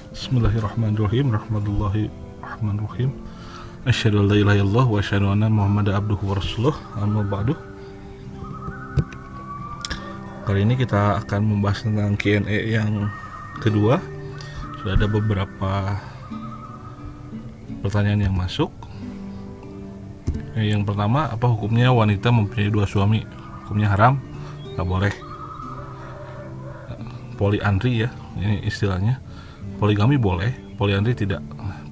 Bismillahirrahmanirrahim. Rahmatullahi. Asyhadu an la ilaha illallah wa asyhadu anna Muhammadan abduhu wa rasuluh. Amma ba'du. Kali ini kita akan membahas tentang Q&A yang kedua. Sudah ada beberapa pertanyaan yang masuk. Yang pertama, apa hukumnya wanita mempunyai dua suami? Hukumnya haram? Gak boleh. Poliandri ya, ini istilahnya. Poligami boleh, poliandri tidak.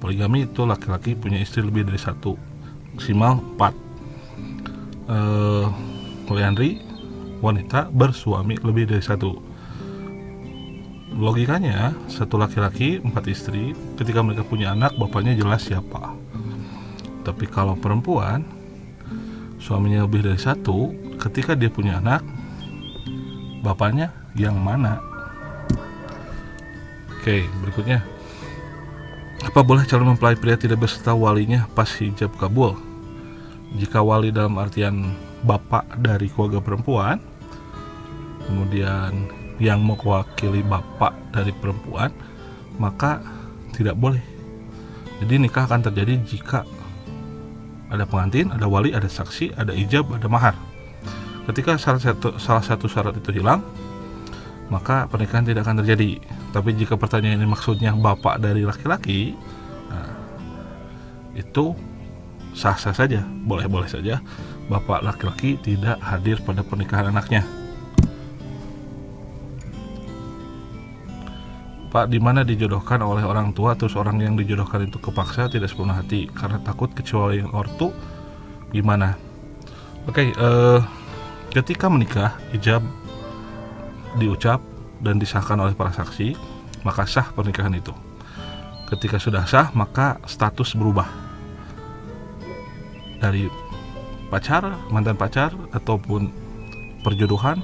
Poligami itu laki-laki punya istri lebih dari satu, maksimal 4. Poliandri, wanita bersuami lebih dari satu. Logikanya, satu laki-laki 4 istri, ketika mereka punya anak, bapaknya jelas siapa. Tapi kalau perempuan, suaminya lebih dari satu, ketika dia punya anak, bapaknya yang mana? Oke, berikutnya. Apa boleh calon mempelai pria tidak beserta walinya pas hijab kabul? Jika wali dalam artian bapak dari keluarga perempuan, kemudian yang mewakili bapak dari perempuan, maka tidak boleh. Jadi nikah akan terjadi jika ada pengantin, ada wali, ada saksi, ada ijab, ada mahar. Ketika salah satu syarat itu hilang, maka pernikahan tidak akan terjadi. Tapi jika pertanyaan ini maksudnya bapak dari laki-laki, nah, itu sah-sah saja, boleh-boleh saja bapak laki-laki tidak hadir pada pernikahan anaknya. Pak, di mana dijodohkan oleh orang tua, terus orang yang dijodohkan itu kepaksa tidak sepenuh hati karena takut kecewa yang ortu, gimana? Oke, ketika menikah, ijab diucap dan disahkan oleh para saksi, maka sah pernikahan itu. Ketika sudah sah, maka status berubah dari pacar, mantan pacar, ataupun perjodohan.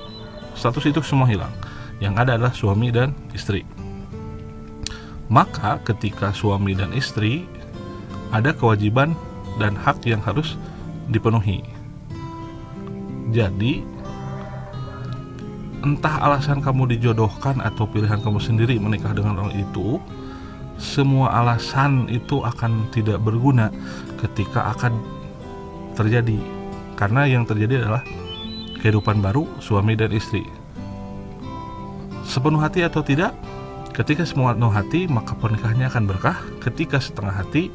Status itu semua hilang. Yang ada adalah suami dan istri. Maka ketika suami dan istri, ada kewajiban dan hak yang harus dipenuhi. Jadi entah alasan kamu dijodohkan atau pilihan kamu sendiri menikah dengan orang itu, semua alasan itu akan tidak berguna ketika akan terjadi. Karena yang terjadi adalah kehidupan baru suami dan istri. Sepenuh hati atau tidak, ketika semua penuh hati, maka pernikahannya akan berkah. Ketika setengah hati,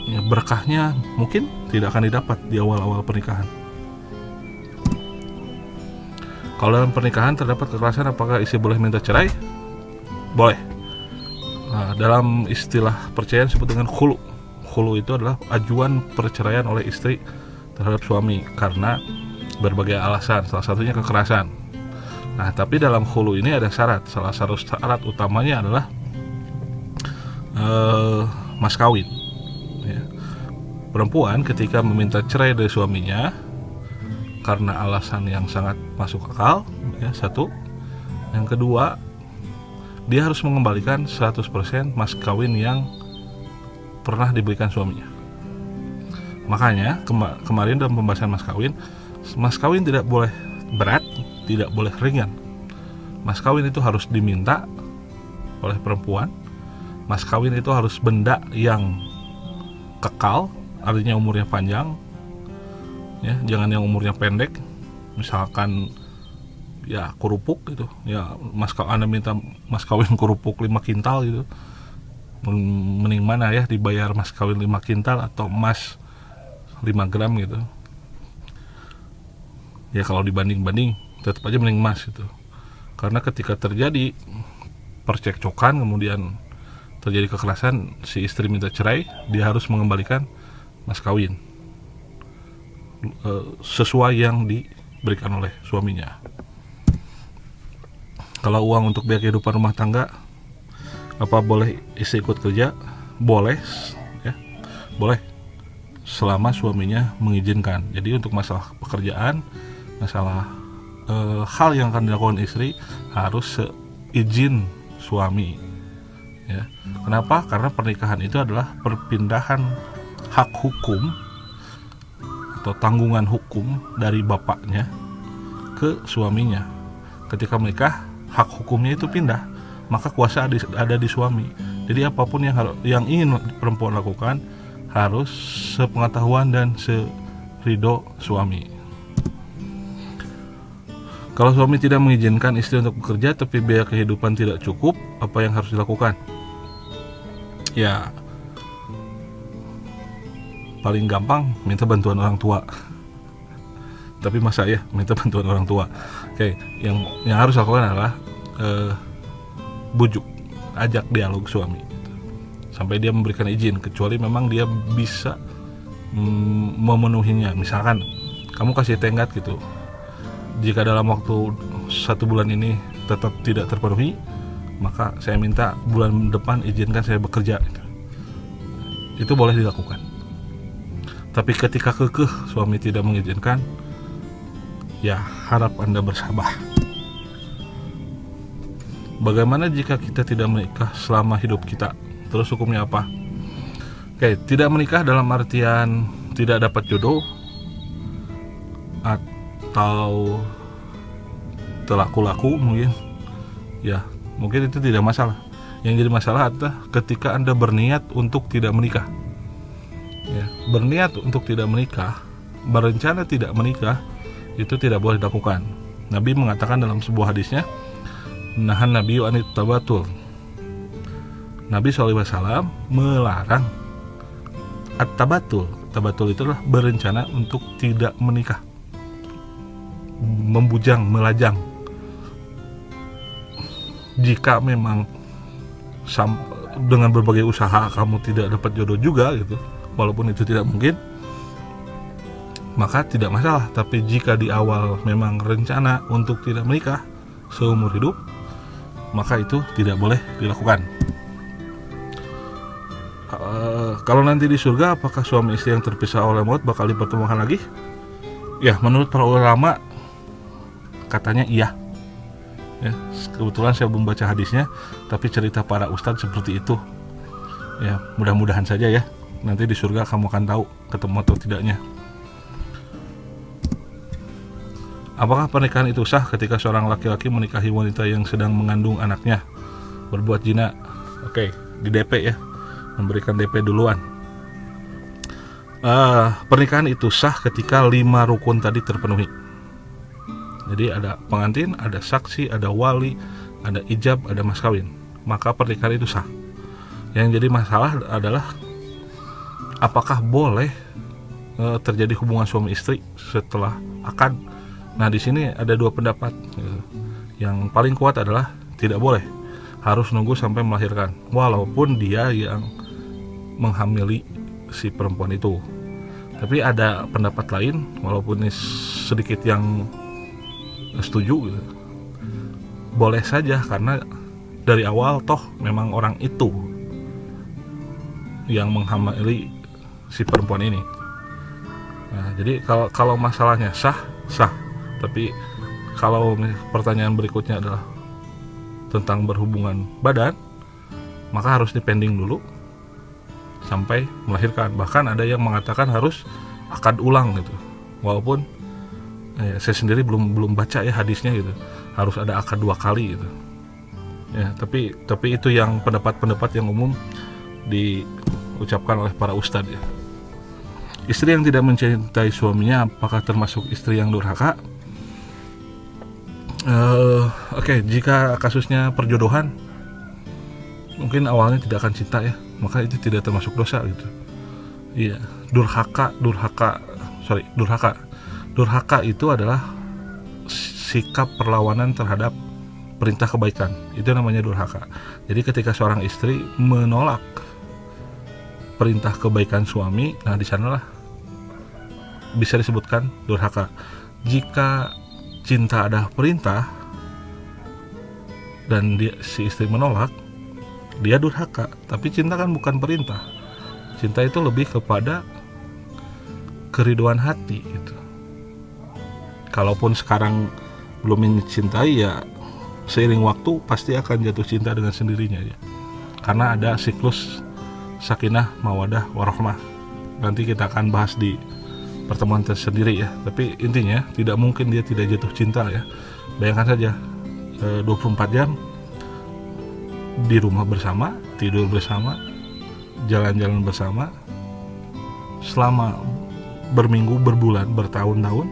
ya berkahnya mungkin tidak akan didapat di awal-awal pernikahan. Kalau dalam pernikahan terdapat kekerasan, apakah istri boleh minta cerai? Boleh. Nah, dalam istilah perceraian disebut dengan khulu. Khulu itu adalah ajuan perceraian oleh istri terhadap suami karena berbagai alasan, salah satunya kekerasan. Nah, tapi dalam khulu ini ada syarat. Salah satu syarat utamanya adalah mas kawin. Ya. Perempuan ketika meminta cerai dari suaminya karena alasan yang sangat masuk akal, ya, satu. Yang kedua, dia harus mengembalikan 100% mas kawin yang pernah diberikan suaminya. Makanya kemarin dalam pembahasan mas kawin tidak boleh berat, tidak boleh ringan. Mas kawin itu harus diminta oleh perempuan. Mas kawin itu harus benda yang kekal, artinya umurnya panjang. Ya, jangan yang umurnya pendek, misalkan ya kerupuk gitu. Ya, Anda minta mas kawin kerupuk 5 kintal gitu. Mending mana ya, dibayar mas kawin 5 kintal atau emas 5 gram gitu. Ya kalau dibanding-banding tetap aja mending emas gitu. Karena ketika terjadi percekcokan, kemudian terjadi kekerasan, si istri minta cerai, dia harus mengembalikan mas kawin sesuai yang diberikan oleh suaminya. Kalau uang untuk biaya kehidupan rumah tangga, apa boleh istri ikut kerja? Boleh, ya, boleh, selama suaminya mengizinkan. Jadi untuk masalah pekerjaan, masalah hal yang akan dilakukan istri harus seizin suami. Ya. Kenapa? Karena pernikahan itu adalah perpindahan hak hukum atau tanggungan hukum dari bapaknya ke suaminya. Ketika menikah, hak hukumnya itu pindah. maka kuasa ada di suami. Jadi apapun yang ingin perempuan lakukan harus sepengetahuan dan seridho suami. Kalau suami tidak mengizinkan istri untuk bekerja tapi biaya kehidupan tidak cukup, apa yang harus dilakukan? Ya, paling gampang minta bantuan orang tua. Tapi masa ya minta bantuan orang tua? Oke, yang harus dilakukan adalah bujuk, ajak dialog suami gitu, sampai dia memberikan izin, kecuali memang dia bisa memenuhinya. Misalkan kamu kasih tenggat gitu, jika dalam waktu 1 bulan ini tetap tidak terpenuhi, maka saya minta bulan depan izinkan saya bekerja gitu. Itu boleh dilakukan. Tapi ketika kekeh suami tidak mengizinkan, ya harap Anda bersabar. Bagaimana jika kita tidak menikah selama hidup kita? Terus hukumnya apa? Oke, tidak menikah dalam artian tidak dapat jodoh atau terlaku-laku mungkin. Ya, mungkin itu tidak masalah. Yang jadi masalah adalah ketika Anda berniat untuk tidak menikah. Ya, berniat untuk tidak menikah, berencana tidak menikah, itu tidak boleh dilakukan. Nabi mengatakan dalam sebuah hadisnya, nahan Nabi anit tabatul. Nabi SAW melarang at-tabatul. Tabatul itu adalah berencana untuk tidak menikah, membujang, melajang. Jika memang dengan berbagai usaha kamu tidak dapat jodoh juga gitu, walaupun itu tidak mungkin, maka tidak masalah. Tapi jika di awal memang rencana untuk tidak menikah seumur hidup, maka itu tidak boleh dilakukan. Kalau nanti di surga, apakah suami istri yang terpisah oleh maut bakal dipertemukan lagi? Ya, menurut para ulama katanya iya. Ya, kebetulan saya belum baca hadisnya, tapi cerita para ustadz seperti itu. Ya, mudah-mudahan saja ya. Nanti di surga kamu akan tahu ketemu atau tidaknya. Apakah pernikahan itu sah ketika seorang laki-laki menikahi wanita yang sedang mengandung anaknya, berbuat zina? Oke, di DP ya, memberikan DP duluan. Pernikahan itu sah ketika 5 rukun tadi terpenuhi. Jadi ada pengantin, ada saksi, ada wali, ada ijab, ada mas kawin. Maka pernikahan itu sah. Yang jadi masalah adalah apakah boleh terjadi hubungan suami istri setelah akad. Nah, di sini ada 2 pendapat. Yang paling kuat adalah tidak boleh, harus nunggu sampai melahirkan, walaupun dia yang menghamili si perempuan itu. Tapi ada pendapat lain, walaupun ini sedikit yang setuju gitu, boleh saja, karena dari awal toh memang orang itu yang menghamili si perempuan ini. Nah, jadi kalau masalahnya sah. Tapi kalau pertanyaan berikutnya adalah tentang berhubungan badan, maka harus dipending dulu sampai melahirkan. Bahkan ada yang mengatakan harus akad ulang gitu. Walaupun saya sendiri belum baca ya hadisnya gitu. Harus ada akad 2 kali gitu. Ya, tapi itu yang pendapat yang umum diucapkan oleh para ustadz ya. Istri yang tidak mencintai suaminya, apakah termasuk istri yang durhaka? Oke, jika kasusnya perjodohan, mungkin awalnya tidak akan cinta ya, maka itu tidak termasuk dosa gitu. Iya, durhaka itu adalah sikap perlawanan terhadap perintah kebaikan. Itu namanya durhaka. Jadi ketika seorang istri menolak perintah kebaikan suami, nah di sanalah bisa disebutkan durhaka. Jika cinta ada perintah dan si istri menolak, dia durhaka. Tapi cinta kan bukan perintah. Cinta itu lebih kepada keriduan hati gitu. Kalaupun sekarang belum mencintai, ya seiring waktu pasti akan jatuh cinta dengan sendirinya ya. Karena ada siklus sakinah, mawadah, warahmah. Nanti kita akan bahas di pertemuan tersendiri ya. Tapi intinya tidak mungkin dia tidak jatuh cinta ya. Bayangkan saja 24 jam di rumah bersama, tidur bersama, jalan-jalan bersama selama berminggu, berbulan, bertahun-tahun,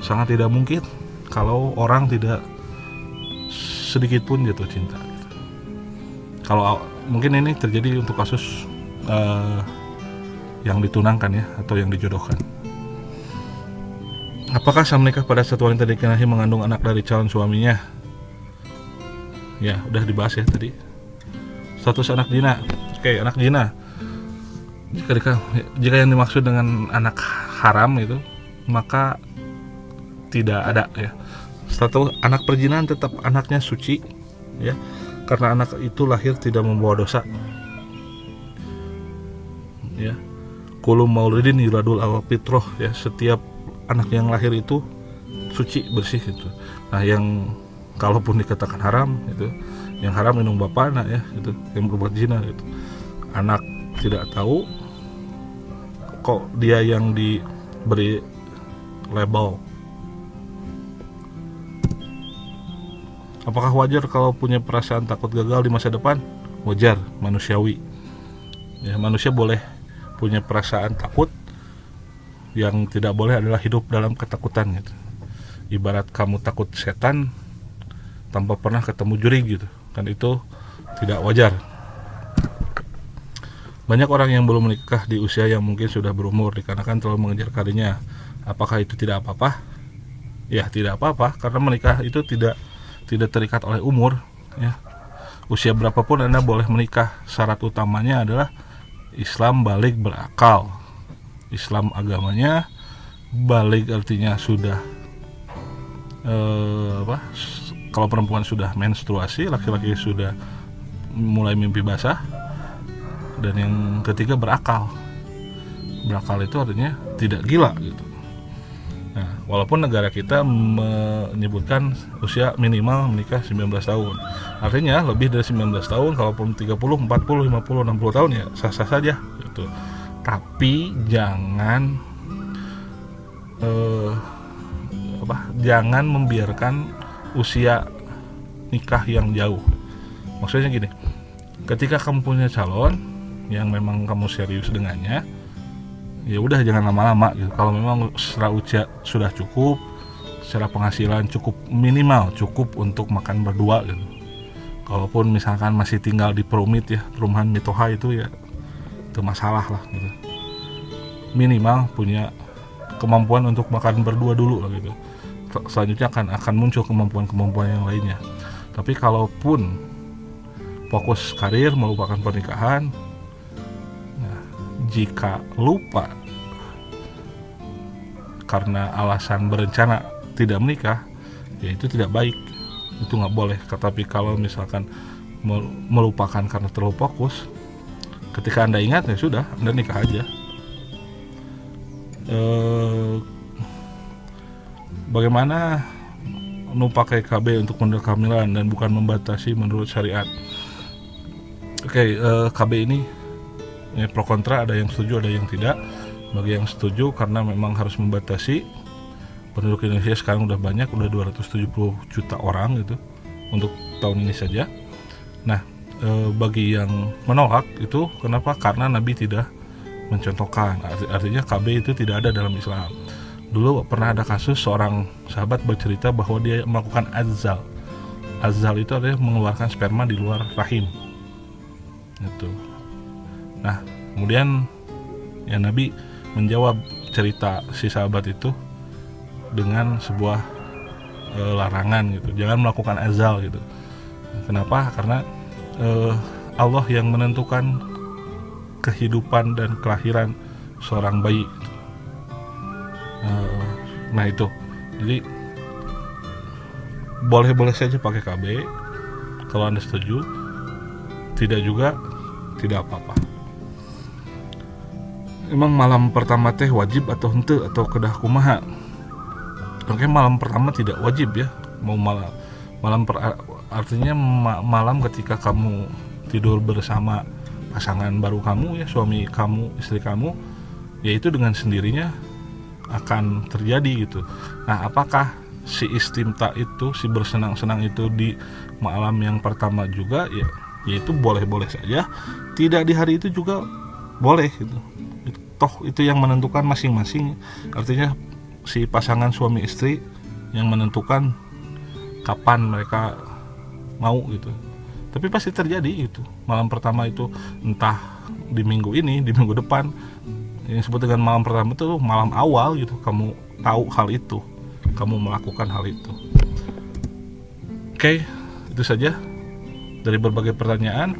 sangat tidak mungkin kalau orang tidak sedikit pun jatuh cinta gitu. Kalau mungkin ini terjadi untuk kasus yang ditunangkan ya, atau yang dijodohkan. Apakah sah menikah pada satu wanita diketahui mengandung anak dari calon suaminya? Ya, udah dibahas ya tadi. Status anak jina. Oke, anak jina. Jika yang dimaksud dengan anak haram itu, maka tidak ada ya. Status anak perjinaan tetap anaknya suci ya, karena anak itu lahir tidak membawa dosa. Ya. Kullu maulidin yuladul ala fitrah ya, setiap anak yang lahir itu suci, bersih gitu. Nah, yang kalaupun dikatakan haram itu, yang haram minum bapana ya gitu, yang berbuat zina gitu. Anak tidak tahu kok dia yang diberi label. Apakah wajar kalau punya perasaan takut gagal di masa depan? Wajar, manusiawi. Ya, manusia boleh punya perasaan takut. Yang tidak boleh adalah hidup dalam ketakutan gitu. Ibarat kamu takut setan tanpa pernah ketemu juri gitu, kan itu tidak wajar. Banyak orang yang belum menikah di usia yang mungkin sudah berumur dikarenakan terlalu mengejar karirnya. Apakah itu tidak apa-apa? Ya, tidak apa-apa, karena menikah itu tidak terikat oleh umur ya. Usia berapapun Anda boleh menikah. Syarat utamanya adalah Islam balik berakal. Islam agamanya balik artinya sudah kalau perempuan sudah menstruasi, laki-laki sudah mulai mimpi basah, dan yang ketiga berakal. Berakal itu artinya tidak gila gitu. Nah, walaupun negara kita menyebutkan usia minimal menikah 19 tahun, artinya lebih dari 19 tahun, kalaupun 30, 40, 50, 60 tahun ya sah-sah saja gitu. Tapi jangan jangan membiarkan usia nikah yang jauh. Maksudnya gini, ketika kamu punya calon yang memang kamu serius dengannya, ya udah jangan lama-lama gitu. Kalau memang secara usia sudah cukup, secara penghasilan cukup, minimal cukup untuk makan berdua gitu. Kalaupun misalkan masih tinggal di perumit ya, perumahan Mitoha itu ya itu masalah lah gitu. Minimal punya kemampuan untuk makan berdua dulu lah gitu. Selanjutnya akan muncul kemampuan-kemampuan yang lainnya. Tapi kalaupun fokus karir melupakan pernikahan, nah, jika lupa karena alasan berencana tidak menikah, ya itu tidak baik, itu nggak boleh. Tapi kalau misalkan melupakan karena terlalu fokus, ketika Anda ingat ya sudah, Anda nikah aja. Bagaimana pakai KB untuk menunda kehamilan dan bukan membatasi menurut syariat? Oke, KB ini ya, pro kontra, ada yang setuju, ada yang tidak. Bagi yang setuju, karena memang harus membatasi, penduduk Indonesia sekarang udah banyak, udah 270 juta orang gitu untuk tahun ini saja. Nah, bagi yang menolak itu kenapa? Karena Nabi tidak mencontohkan, artinya KB itu tidak ada dalam Islam. Dulu pernah ada kasus seorang sahabat bercerita bahwa dia melakukan azal. Azal itu adalah mengeluarkan sperma di luar rahim gitu. Nah, kemudian ya Nabi menjawab cerita si sahabat itu dengan sebuah larangan gitu, jangan melakukan azal gitu. Kenapa? Karena Allah yang menentukan kehidupan dan kelahiran seorang bayi. Nah itu, jadi boleh-boleh saja pakai KB kalau Anda setuju, tidak juga tidak apa-apa. Emang malam pertama teh wajib atau henteu atau kedah kumaha? Oke, malam pertama tidak wajib ya. Mau artinya malam ketika kamu tidur bersama pasangan baru kamu ya, suami kamu, istri kamu, yaitu dengan sendirinya akan terjadi gitu. Nah, apakah si istimta itu, si bersenang-senang itu di malam yang pertama juga, ya itu boleh-boleh saja. Tidak di hari itu juga boleh gitu. Toh itu yang menentukan masing-masing. Artinya si pasangan suami istri yang menentukan kapan mereka mau gitu. Tapi pasti terjadi gitu. Malam pertama itu entah di minggu ini, di minggu depan. Yang disebut dengan malam pertama itu malam awal gitu. Kamu tahu hal itu, kamu melakukan hal itu. Oke, itu saja dari berbagai pertanyaan.